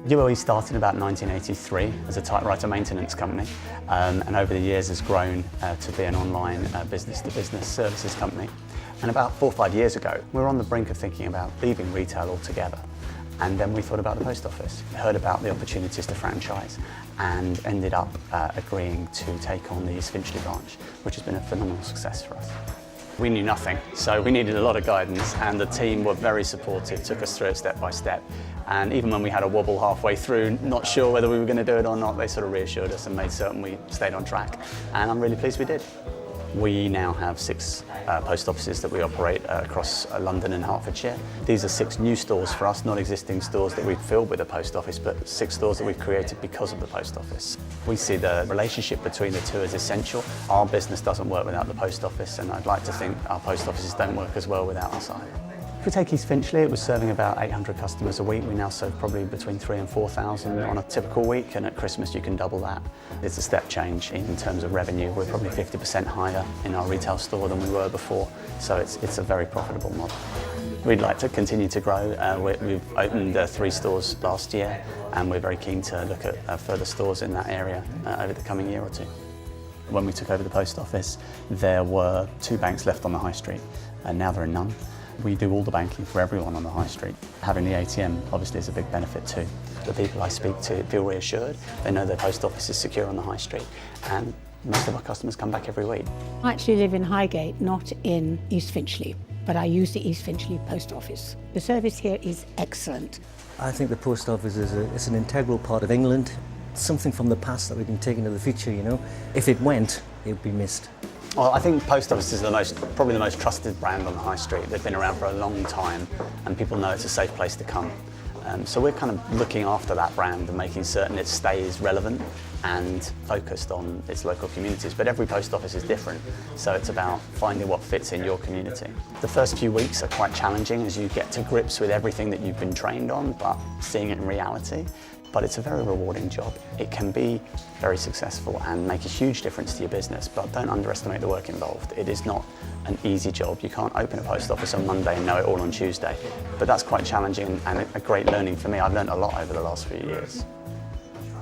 UOE started about 1983 as a typewriter maintenance company, and over the years has grown to be an online business-to-business services company. And about 4 or 5 years ago, we were on the brink of thinking about leaving retail altogether. And then we thought about the post office, heard about the opportunities to franchise, and ended up agreeing to take on the East Finchley branch, which has been a phenomenal success for us. We knew nothing, so we needed a lot of guidance, and the team were very supportive, took us through it step by step. And even when we had a wobble halfway through, not sure whether we were going to do it or not, they sort of reassured us and made certain we stayed on track. And I'm really pleased we did. We now have 6 post offices that we operate across London and Hertfordshire. These are 6 new stores for us, not existing stores that we've filled with a post office, but 6 stores that we've created because of the post office. We see the relationship between the two as essential. Our business doesn't work without the post office, and I'd like to think our post offices don't work as well without us either. If we take East Finchley, it was serving about 800 customers a week. We now serve probably between 3,000 and 4,000 on a typical week, and at Christmas you can double that. It's a step change in terms of revenue. We're probably 50% higher in our retail store than we were before, so it's a very profitable model. We'd like to continue to grow. We've opened 3 stores last year, and we're very keen to look at further stores in that area over the coming year or 2. When we took over the post office, there were 2 banks left on the high street, and now there are none. We do all the banking for everyone on the high street. Having the ATM obviously is a big benefit too. The people I speak to feel reassured. They know their post office is secure on the high street, and most of our customers come back every week. I actually live in Highgate, not in East Finchley, but I use the East Finchley Post Office. The service here is excellent. I think the post office is an integral part of England. It's something from the past that we can take into the future, you know. If it went, it would be missed. Well, I think post office is probably the most trusted brand on the high street. They've been around for a long time, and people know it's a safe place to come. So we're kind of looking after that brand and making certain it stays relevant and focused on its local communities. But every post office is different, so it's about finding what fits in your community. The first few weeks are quite challenging as you get to grips with everything that you've been trained on, but seeing it in reality. But it's a very rewarding job. It can be very successful and make a huge difference to your business, but don't underestimate the work involved. It is not an easy job. You can't open a post office on Monday and know it all on Tuesday. But that's quite challenging and a great learning for me. I've learned a lot over the last few years.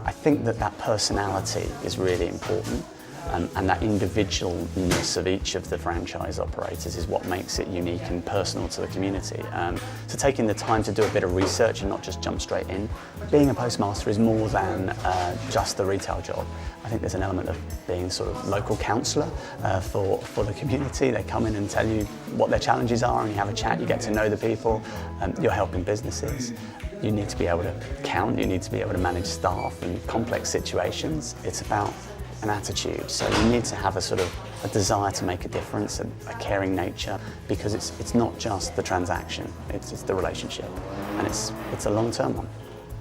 I think that personality is really important. And that individualness of each of the franchise operators is what makes it unique and personal to the community. So taking the time to do a bit of research and not just jump straight in. Being a postmaster is more than just a retail job. I think there's an element of being sort of local counsellor for the community. They come in and tell you what their challenges are, and you have a chat, you get to know the people, you're helping businesses. You need to be able to count, you need to be able to manage staff in complex situations. It's about an attitude, so you need to have a sort of a desire to make a difference, a caring nature, because it's not just the transaction, it's the relationship, and it's a long-term one.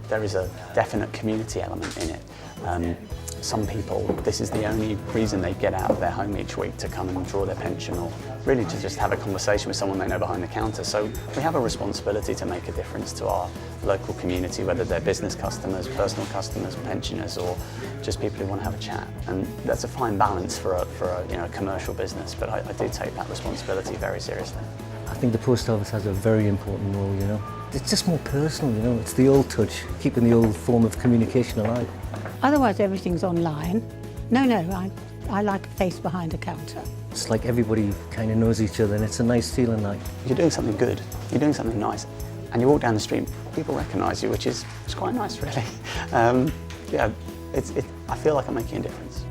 There is a definite community element in it. Some people, this is the only reason they get out of their home each week, to come and draw their pension, or really to just have a conversation with someone they know behind the counter. So we have a responsibility to make a difference to our local community, whether they're business customers, personal customers, pensioners, or just people who want to have a chat. And that's a fine balance for a commercial business, but I do take that responsibility very seriously. I think the post office has a very important role, you know. It's just more personal, you know. It's the old touch, keeping the old form of communication alive. Otherwise everything's online. No, I like a face behind a counter. It's like everybody kind of knows each other, and it's a nice feeling. Like you're doing something good, you're doing something nice, and you walk down the street, people recognise you, which is quite nice, really. Yeah, I feel like I'm making a difference.